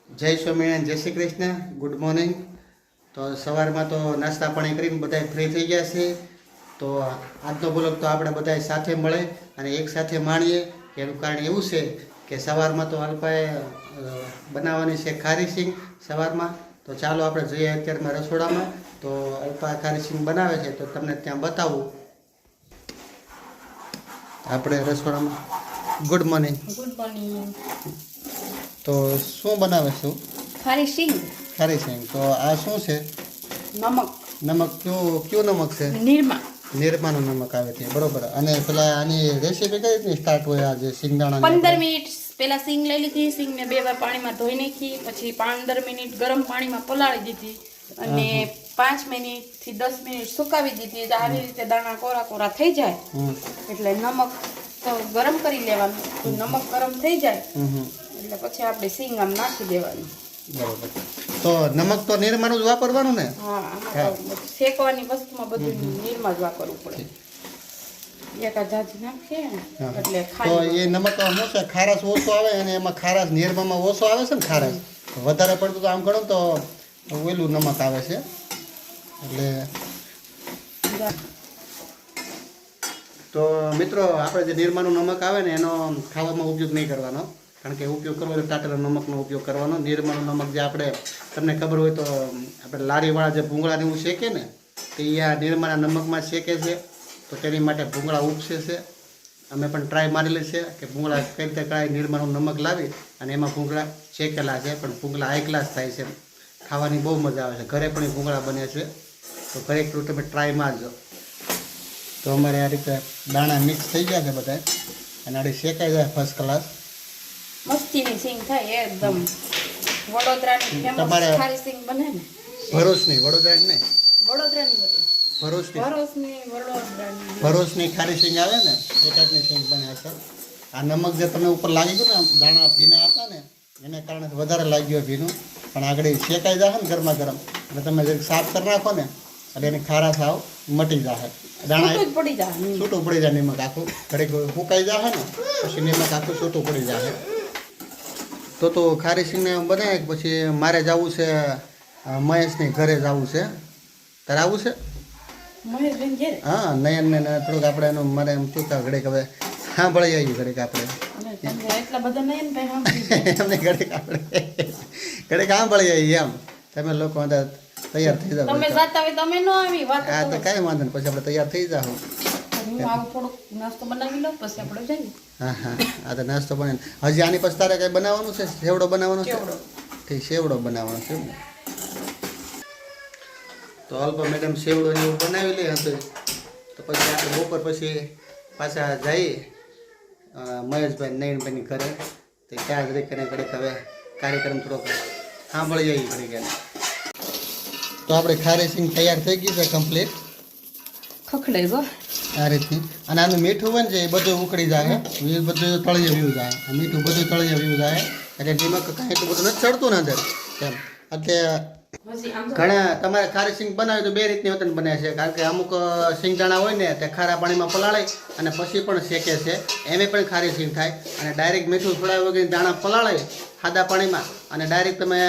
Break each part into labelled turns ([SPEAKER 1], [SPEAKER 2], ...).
[SPEAKER 1] જય સ્વામિનારાયણ, જય Shri Krishna, good morning. તો સવારમાં તો નાસ્તા પાણી કરીને બધા ફ્રી થઈ ગયા છે. તો આજનો બ્લોગ તો આપણે બધા સાથે મળે અને એક સાથે માણીએ. એનું કારણ એવું છે કે સવારમાં તો અલ્પાએ બનાવવાની છે ખારી સિંગ સવારમાં. તો ચાલો આપણે જઈએ અત્યારમાં રસોડામાં. તો અલ્પા ખારી સિંગ બનાવે છે તો તમને ત્યાં બતાવું. આપણે રસોડામાં. Good morning.
[SPEAKER 2] Good morning.
[SPEAKER 1] તો શું બનાવે છું?
[SPEAKER 2] ખારી સિંગ.
[SPEAKER 1] ખારી સિંગ. તો આ શું છે?
[SPEAKER 2] નમક.
[SPEAKER 1] નમક કયું નમક છે?
[SPEAKER 2] નિરમા.
[SPEAKER 1] નિરમાનું નમક આવે છે, બરોબર. અને પેલા આની રેસીપી કઈ રીતની સ્ટાર્ટ હોય? આ જે સિંગદાણા
[SPEAKER 2] 15 મિનિટ પેલા સિંગ લઈ લીધી. સિંગને 2 વાર પાણીમાં ધોઈ નાખી, પછી 15 મિનિટ ગરમ પાણીમાં પલાળી દીધી અને 5 મિનિટ થી 10 મિનિટ સુકાવી દીધી. આવી રીતે દાણા કોરા કોરા થઈ જાય એટલે નમક તો ગરમ કરી લેવાનું. તો નમક ગરમ થઈ જાય એટલે પછી આપણે સિંગ આમ નાખી દેવાની.
[SPEAKER 1] બરોબર. તો નમક તો નિરમાનું જ વાપરવાનું ને?
[SPEAKER 2] હા, આમાં તો શેકવાની વસ્તુમાં બધું નિરમા જ વાપરવું પડે. એક જાજી નાખીએ ને એટલે
[SPEAKER 1] તો
[SPEAKER 2] ખાલી
[SPEAKER 1] એ નમક શું છે, ખારાશ ઓછો આવે અને એમાં ખારાશ નિરમામાં ઓછો આવે છે ને. ખારાશ વધારે પડતું તો આમ ગણો તો ઓલું નમક આવે છે એટલે. તો મિત્રો, આપણે જે નિરમાનું નમક આવે ને એનો ખાવામાં ઉપયોગ નહીં કરવાનો, કારણ કે ઉપયોગ કરવો તો ટાટેલા નમકનો ઉપયોગ કરવાનો. નિરમાનું નમક જે આપણે, તમને ખબર હોય તો આપણે લારીવાળા જે ભૂંગળાને એવું શેકે ને, તો એ આ નિરમાના નમકમાં શેકે છે. તો તેની માટે ભૂંગળા ઉપસે છે. અમે પણ ટ્રાય મારેલી છે કે ભૂંગળા કઈ રીતે કાંઈ નિરમાનું નમક લાવી અને એમાં ભૂંગળા શેકેલા છે, પણ ભૂંગળા હાઈ ક્લાસ થાય છે, ખાવાની બહુ મજા આવે છે. ઘરે પણ એ ભૂંગળા બને છે, તો ઘરે એકલું તમે ટ્રાય મારજો. તો અમારે આ રીતે દાણા મિક્સ થઈ ગયા છે બધા અને આડી શેકાઈ જાય ફર્સ્ટ ક્લાસ.
[SPEAKER 2] મસ્તીની સિંગ થાય એકદમ. વડોદરાની
[SPEAKER 1] તમારે
[SPEAKER 2] ફેમસ ખારી સિંગ બને ને.
[SPEAKER 1] ભરૂચની, વડોદરાની નહીં,
[SPEAKER 2] વડોદરાની બધી.
[SPEAKER 1] ભરૂચની
[SPEAKER 2] વડોદરાની.
[SPEAKER 1] ભરૂચની ખારી સિંગ આવે ને એ ટાઈપની સિંગ બને છે. આ નમક જે તમે ઉપર લાગી ગયું ને, દાણા ભીના હતા ને એને કારણે વધારે લાગ્યું ભીનું, પણ આગળ શેકાઈ જશે ને ગરમા ગરમ એટલે તમે જે સાફ કરી નાખો ને એટલે એની ખારાશ આવ મટી જશે. દાણા છૂટું પડી જાય નિમક આખું. ઘડીક ફૂંકાઈ જશે ને પછી નિમક આખું છૂટું પડી જશે. તો ખારી સિંગને બનાવે પછી મારે જવું છે મહેશની ઘરે જવું છે. તારે આવું છે? હા, નયનને થોડુંક આપણે એનું મને એમ ચૂકા ઘડીક હવે સાંભળી આવીએ ઘડીક આપણે એમને ઘડીક આપણે ઘડીક સાંભળી આવીએ એમ. તમે લોકો અંદર તૈયાર થઈ જાવ. હા, તો કાંઈ વાંધો નહીં, પછી આપણે તૈયાર થઈ જાવ. હા હા, આ તો નાસ્તો બને. હજી આની પછી તારે કઈ બનાવવાનું છે? સેવડો બનાવવાનો છે? ઠીક, સેવડો બનાવવાનો છે ને. તો અલ્પા મેડમ સેવડો એવું બનાવી લે હતું. તો પછી આપણે બપોર પછી પાછા જઈએ મહેશભાઈ નયનભાઈની ઘરે. તો ત્યાં જ રહી કરીને ઘડીક હવે કાર્યક્રમ થોડોક સાંભળી જઈએ ઘડીક એને. તો આપણે ખારી સિંગ તૈયાર થઈ ગઈ છે કમ્પ્લીટ.
[SPEAKER 2] ખખડે ગો
[SPEAKER 1] આ રીતની. અને આનું મીઠું બને છે એ બધું ઉકળી જાય, એ બધું તળિયે વ્યૂ જાય. આ મીઠું બધું તળિયે વ્યૂ જાય એટલે નિમક કાંઈ એટલું બધું નથી ચડતું ને અંદર એમ. એટલે ઘણા તમારે ખારી સિંગ બનાવે તો બે રીતની વતન બને છે, કારણ કે અમુક સિંગદાણા હોય ને તે ખારા પાણીમાં પલાળે અને પછી પણ શેકે છે, એમે પણ ખારી સિંગ થાય. અને ડાયરેક્ટ મીઠું થોડા વગર દાણા પલાળે સાદા પાણીમાં અને ડાયરેક્ટ તમે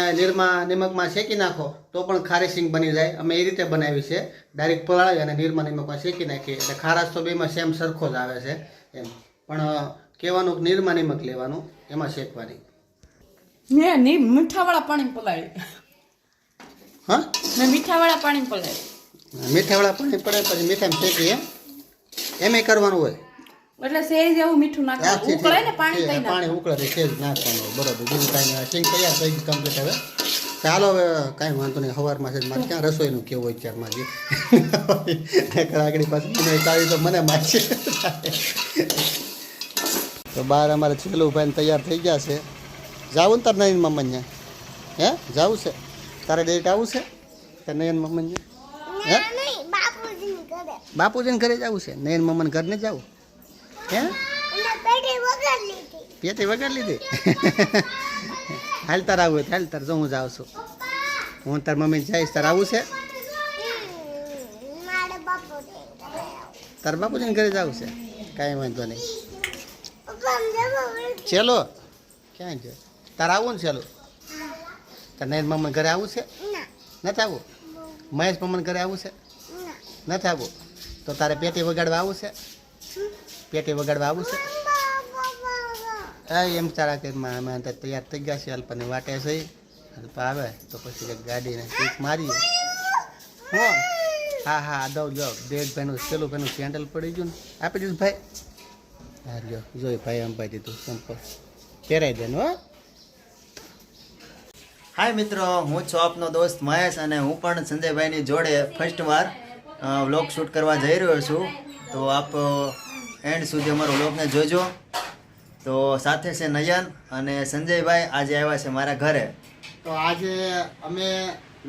[SPEAKER 1] નિમકમાં શેકી નાખો તો પણ ખારી સિંગ બની જાય. અમે એ રીતે બનાવી છે, ડાયરેક્ટ પલાળી અને નિમકમાં શેકી નાખીએ એટલે ખારાશ તો બેમાં સેમ સરખો જ આવે છે એમ. પણ કહેવાનું નિમક લેવાનું, એમાં શેકવાની.
[SPEAKER 2] મીઠાવાળા પાણી પલાળી.
[SPEAKER 1] હા,
[SPEAKER 2] મેં મીઠાવાળા પાણી પલાળી.
[SPEAKER 1] મીઠાવાળા પાણી પડે પછી મીઠામાં શેકીએ એમ કરવાનું હોય.
[SPEAKER 2] એટલે સેજ એવું મીઠું નાખવાનું. ઉકળે ને
[SPEAKER 1] પાણી ઉકળે તો સેજ નાખવાનું, બરોબર. બીજું કાંઈ સિંગ તૈયાર થઈ ગઈ કમ્પ્લીટ. હવે ચાલો, હવે કાંઈ વાંધો નહીં. સવારમાં છે મારે ક્યાં રસોઈનું કેવું હોય અત્યારમાં જે આગળ પાસે મને ચાવી તો મને મારશે. તો બહાર અમારે છેલ્લું ભાઈને તૈયાર થઈ ગયા છે. જાવું ને તાર નયન મામાને? હે, જાવું છે તારે? ડેટ આવું છે તાર નયન મામાને? હે, બાપુજીને ઘરે જવું છે? નયન મામાને ઘર ને જવું? હે, પેટી વગાડ લીધી? હાલ તાર આવું હોય હાલ તાર જો હું જાઉં છું. હું તાર મમ્મી જઈશ. તાર આવું છે? તાર બાપુજીને ઘરે જવું છે? કાંઈ વાંધો નહીં. ચલો ક્યાં છે તાર આવું ને? ચાલો તો નયન મામા ઘરે આવું છે નથી આવું મહેશ મામા ઘરે આવું છે નથી આવું તો તારે પેટી વગાડવા આવું છે પેટી વગાડવા આવું છે હા એમ તારા કે અમે તૈયાર થઈ ગયા છે અલ્પાની વાટે છે અલ્પા આવે તો પછી ગાડીને સીટ મારીએ હું હા હા દઉં જાઓ ડેડ ભાઈનું પેલું ભાઈનું સેન્ડલ પડી ગયું ને આપી દીધું ભાઈ હા લ્યો જોઈ ભાઈ અંબાઈ દીધું સંપલ પહેરાઈ દેનું હો.
[SPEAKER 3] હાય મિત્રો, હું છું આપનો દોસ્ત મહેશ અને હું પણ સંજયભાઈની જોડે ફર્સ્ટ વાર વ્લોગ શૂટ કરવા જઈ રહ્યો છું. તો આપ એન્ડ સુધી અમારો વ્લોગને જોજો. તો સાથે છે નયન અને સંજયભાઈ આજે આવ્યા છે મારા ઘરે.
[SPEAKER 1] તો આજે અમે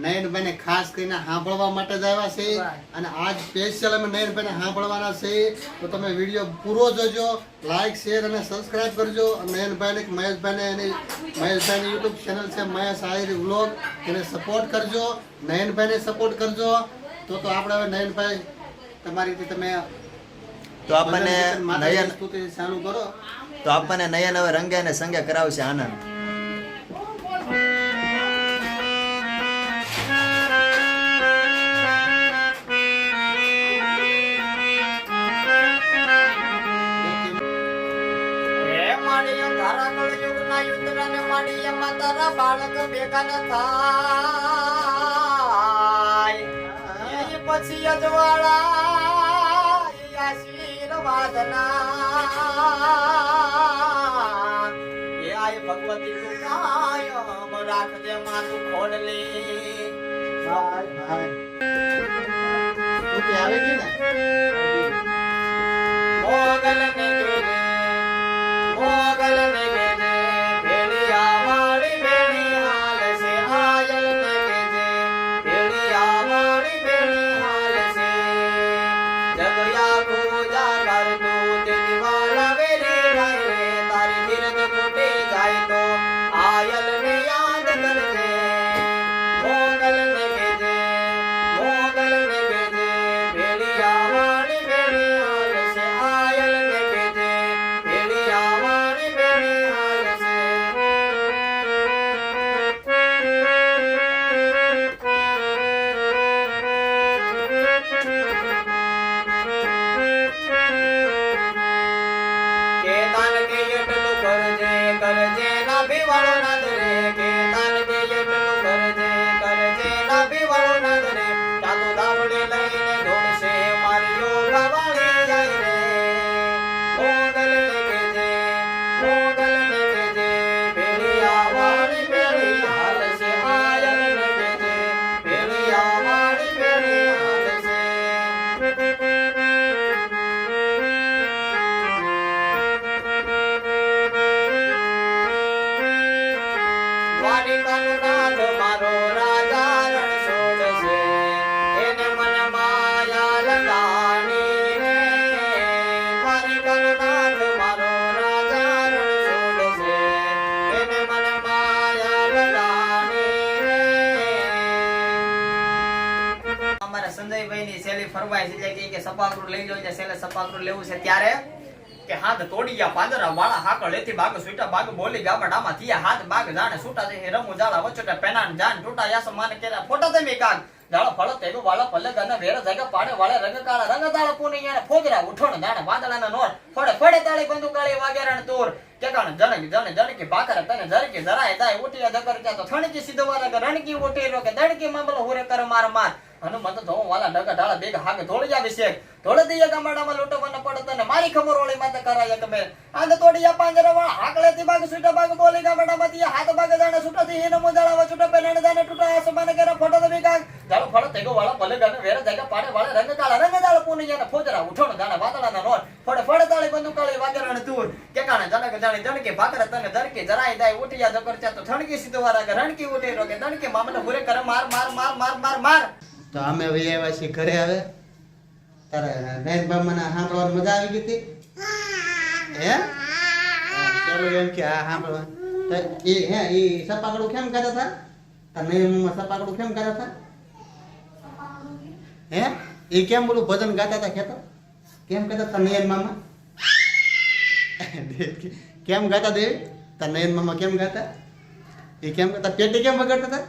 [SPEAKER 1] નયનભાઈને ખાસ કરીને સાંભળવા માટે જ આવ્યા છીએ અને આજ સ્પેશિયલ અમે નયનભાઈને સાંભળવાના છીએ. તો તમે વિડીયો પૂરો જોજો, લાઈક શેર અને સબસ્ક્રાઈબ કરજો. નયનભાઈને મહેશભાઈને એની મહેશભાઈની યુટ્યુબ ચેનલ છે મહેશ આહિર વ્લોગ, એને સપોર્ટ કરજો, નયનભાઈને સપોર્ટ કરજો. તો આપણે હવે નયનભાઈ તમારી રીતે તમે
[SPEAKER 3] તો આપણને નયન
[SPEAKER 1] સ્તુતિ ચાલુ કરો.
[SPEAKER 3] તો આપણને નયન હવે રંગે અને સંગે કરાવશે આનંદ.
[SPEAKER 4] બાળક ભેગા ન થાય પછી અજવાળા આશીર્વાદના એ આય ભગવતી તું કાયમ રાખજે માથું ખોડલી.
[SPEAKER 1] સ્તુતિ આવે છે ને
[SPEAKER 4] મોગલ ને ગેરે મોગલ ને ગેરે ભેળિયા વાળી ભેળી હાલ છે આયલ ને ગેરે ભેળિયા વાળી ભેળી હાલ છે જગયા પૂજા કર તું તેની વાળા વેરી જાય રે તારી ધીરજ ફૂટી જાય તો આયલ ને યાદ કરજે. મોગલ ને ગેરે મોગલ ને ગેરે ભેળિયા વાળી ભેળી હાલ છે આયલ ને ગેરે ભેળિયા વાળી ભેળી હાલ છે. કે દાન કે એટલું કરજે કરજે ના ભીવાળો ના ધરે કે દાન કે એટલું કરજે કરજે ના ભીવાળો ના ધરે તાતો દાવડે લઈને દોડશે મારી યોગા વાળી જાય રે. મોગલ ને કેજે મોગલ ને કેજે ભેળિયા વાળી ભેળી હાલ છે આયલ ને કેજે ભેળિયા વાળી ભેળી હાલ છે. દ્વારિકાનો નાથ મારો રાજા રણ છોડશે એને મન માયા લગાણી રે. દ્વારિકાનો નાથ મારો રાજા રણ છોડશે એને મન માયા લગાણી રે. અમારા સંજયભાઈની શેલી ફરવાય છે કે સપાકરું લઈ લો છે શેલે સપાકરું લેવું છે ત્યારે કે હાથ તોડિયા પાંદરા વાળા હાકળ લેતી બાગ સુટા બાગ બોલી ગામડામાં થયા હાથ બાગ જાણે સુટા છે રમુ જાળા વચોટા પેનાન જાન ટૂટા યાસ માને કેરા ફોટા તેમી કાગ જાળો ફળ તેગો વાળા પલ્લે ગને વેર જાગા પાડે વાળે રંગ કાળા રંગ દાળ પૂની યાને ફોજરા ઉઠોણ દાણે વાદળાના નોર ફોડે ફોડે તાળી બંદુ કાળી વાગેરણ તોર કેકાણ જણક જણે જણકી ભાકર તને જરકી જરાય દાય ઉઠિયા દકર તો થણકી સીધો વાળા રણકી ઉઠી રો કે દડકી મામલો હુરે કર માર માર હનુમંત ધો વાલા ડગા ડાળા બેગ હાગે ધોળી આવી છે ધોળે દઈએ ગામડામાં લોટવાના પડત ને મારી ખબર ઓળી માતે કરાય કે મે આંદ તોડિયા પાંજરા વાળા હાકલેથી બાગ સુટા બાગ બોલી ગામડામાં તી હાથ બાગ જાણે સુટા થી હેનો મોજાળા વચોટા પેનાને જાણે ટૂટા આસમાને કેરા ફોટો દે કાગ જાળો ફળ તેગો વાળા ભલે ગને વેર જાગા પાડે વાળે રંગ કાળા રંગ દાળ પૂની જાને ફોજરા ઉઠોણ જાણે વાદળાના નોર ફોડે ફોડે તાળી બંદુ કાળી વાગેરણ તૂર કેકાણે જનક જાણે જણકે ભાકર તને દરકે જરાય દાય ઉઠિયા જકર ચા તો થણકી સીધો વાળા કે રણકી ઉઠી રો કે દણકે મામને હુરે કરે માર માર માર માર માર માર.
[SPEAKER 1] તો અમે હવે આવ્યા છીએ ઘરે. હવે તારે નયન બામાને સાંભળવાની મજા આવી ગઈ હતી હે? ચાલો એમ કે હા સાંભળવા તો એ હે એ સપાકડું કેમ કરતા હતા? તાર નયન મામા સપાકડું કેમ કરતા હતા હે? એ કેમ બોલું ભજન ગાતા હતા ખેતો કેમ કરતા હતા નયન મામા? કેમ ગાતા દેવી તાર નયન મામા કેમ ગાતા? એ કેમ કરતા પેટી કેમ વગાડતા હતા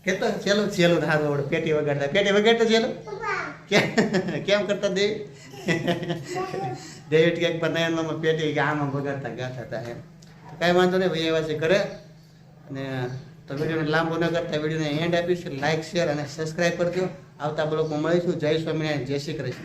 [SPEAKER 1] કેતો ચેલું ચેલું હારું આવડે પેટી વગાડતા ચેલું કેમ કરતા ડેવિડ કેક પર નયનમાં પેટી કે આમાં વગાડતા ગાતા હતા એમ કાંઈ વાંધો નહીં ભાઈ એવા છે કરે અને તો વિડીયોને લાંબો ન કરતા વિડીયોને એન્ડ આપીશ લાઈક શેર અને સબસ્ક્રાઈબ કરજો આવતા બ્લોગમાં મળીશું જય સ્વામિનારાયણ જય શ્રી કૃષ્ણ